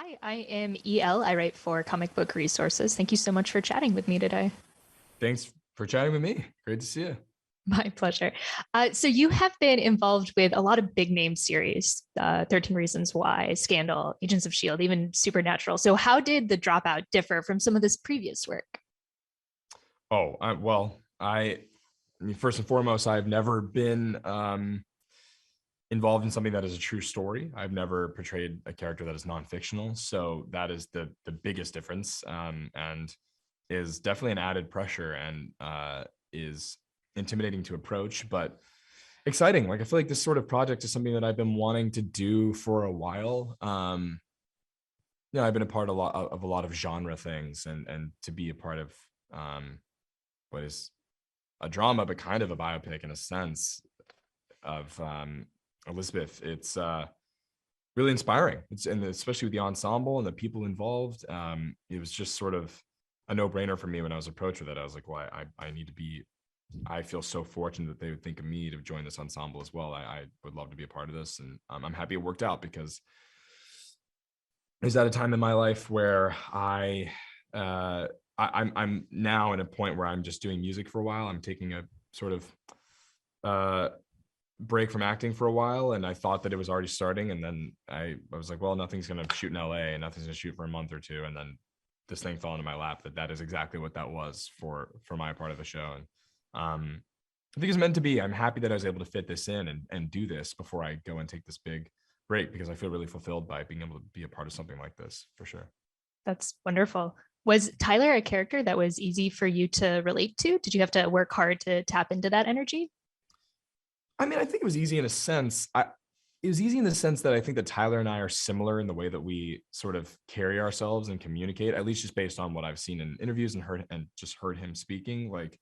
Hi, I am EL. I write for Comic Book Resources. Thank you so much for chatting with me today. Thanks for chatting with me. Great to see you. My pleasure. So you have been involved with a lot of big name series, 13 Reasons Why, Scandal, Agents of S.H.I.E.L.D., even Supernatural. So how did The Dropout differ from some of this previous work? I mean, first and foremost, I've never been involved in something that is a true story. I've never portrayed a character that is non-fictional, so that is the biggest difference, and is definitely an added pressure, and is intimidating to approach, but exciting. Like, I feel like this sort of project is something that I've been wanting to do for a while. I've been a part of a lot of genre things, and to be a part of what is a drama, but kind of a biopic in a sense of Elizabeth. It's really inspiring. And especially with the ensemble and the people involved. It was just sort of a no-brainer for me when I was approached with it. I was like, well, I need to be. I feel so fortunate that they would think of me to join this ensemble as well. I would love to be a part of this, and I'm happy it worked out because it was at a time in my life where I'm now in a point where I'm just doing music for a while. I'm taking a sort of uh, break from acting for a while, and I thought that it was already starting, and then I was like, well, nothing's gonna shoot in LA, and nothing's gonna shoot for a month or two, and then this thing fell into my lap. That is exactly what that was for my part of the show, and I think it's meant to be. I'm happy that I was able to fit this in and do this before I go and take this big break, because I feel really fulfilled by being able to be a part of something like this, for sure. That's wonderful. Was Tyler a character that was easy for you to relate to? Did you have to work hard to tap into that energy? I mean, I think it was easy in a sense. It was easy in the sense that I think that Tyler and I are similar in the way that we sort of carry ourselves and communicate, at least just based on what I've seen in interviews and just heard him speaking. Like,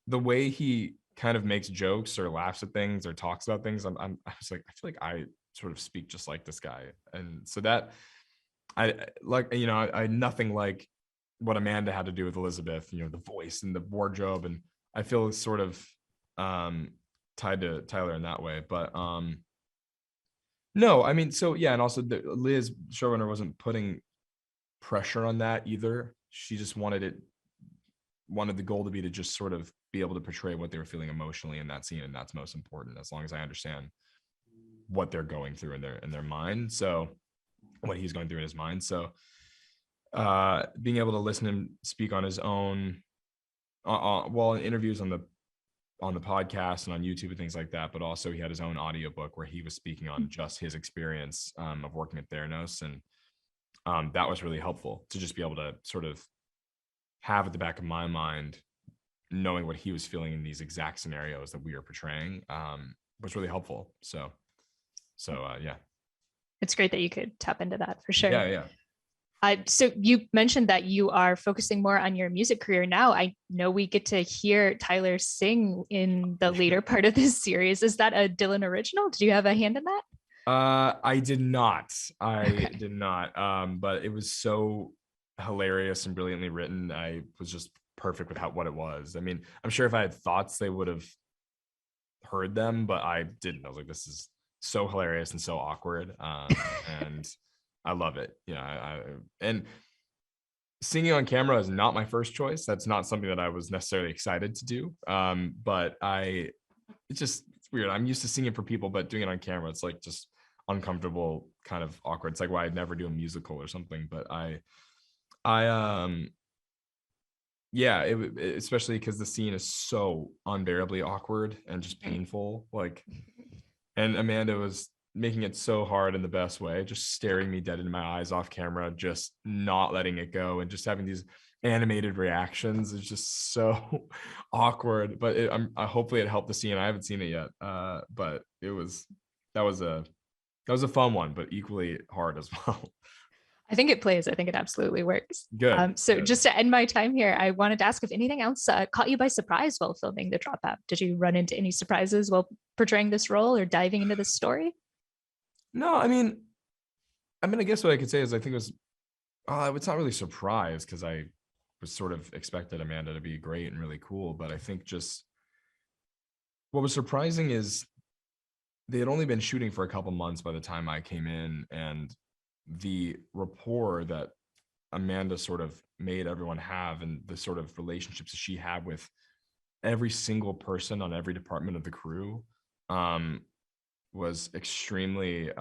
the way he kind of makes jokes or laughs at things or talks about things, I was like, I feel like I sort of speak just like this guy. And so that I like, I nothing like what Amanda had to do with Elizabeth, the voice and the wardrobe. And I feel sort of um tied to Tyler in that way. But no, I mean, so yeah, and also Liz showrunner wasn't putting pressure on that either. She just wanted the goal to be to just sort of be able to portray what they were feeling emotionally in that scene, and that's most important, as long as I understand what they're going through in their mind. So what he's going through in his mind. So being able to listen to him speak on his own, well, in interviews on the podcast and on YouTube and things like that, but also he had his own audiobook where he was speaking on just his experience of working at Theranos, and that was really helpful to just be able to sort of have at the back of my mind, knowing what he was feeling in these exact scenarios that we are portraying, was really helpful. So yeah. It's great that you could tap into that for sure. Yeah. So you mentioned that you are focusing more on your music career now. I know we get to hear Tyler sing in the later part of this series. Is that a Dylan original? Did you have a hand in that? I did not. I Okay. did not. But it was so hilarious and brilliantly written. I was just perfect with what it was. I mean, I'm sure if I had thoughts, they would have heard them, but I didn't. I was like, this is so hilarious and so awkward. And I love it. And singing on camera is not my first choice. That's not something that I was necessarily excited to do. But it's weird. I'm used to singing for people, but doing it on camera, it's like just uncomfortable, kind of awkward. It's like why I'd never do a musical or something. But I yeah, especially because the scene is so unbearably awkward and just painful. Like, and Amanda was making it so hard in the best way, just staring me dead in my eyes off camera, just not letting it go, and just having these animated reactions is just so awkward. But hopefully it helped the scene. I haven't seen it yet, but that was a that was a fun one, but equally hard as well. I think it plays. I think it absolutely works. Good, So good. just to end my time here, I wanted to ask if anything else caught you by surprise while filming The Dropout. Did you run into any surprises while portraying this role or diving into this story? No, I guess what I could say is I think it was, it's not really surprise because I was sort of expected Amanda to be great and really cool, but I think just what was surprising is they had only been shooting for a couple months by the time I came in, and the rapport that Amanda sort of made everyone have, and the sort of relationships that she had with every single person on every department of the crew, um, was extremely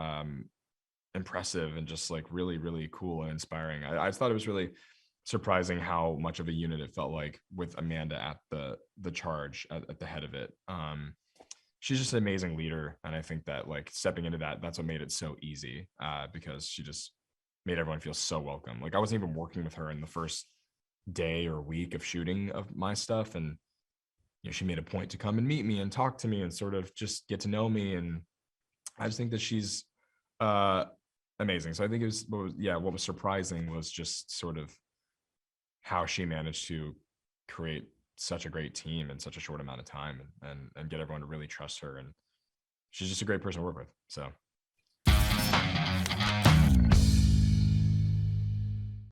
impressive and just like really, really cool and inspiring. I thought it was really surprising how much of a unit it felt like with Amanda at the charge at the head of it. She's just an amazing leader, and I think that like stepping into that's what made it so easy, because she just made everyone feel so welcome. Like I wasn't even working with her in the first day or week of shooting of my stuff, and she made a point to come and meet me and talk to me and sort of just get to know me. And I just think that she's uh amazing. So I think what was surprising was just sort of how she managed to create such a great team in such a short amount of time, and get everyone to really trust her. And she's just a great person to work with. So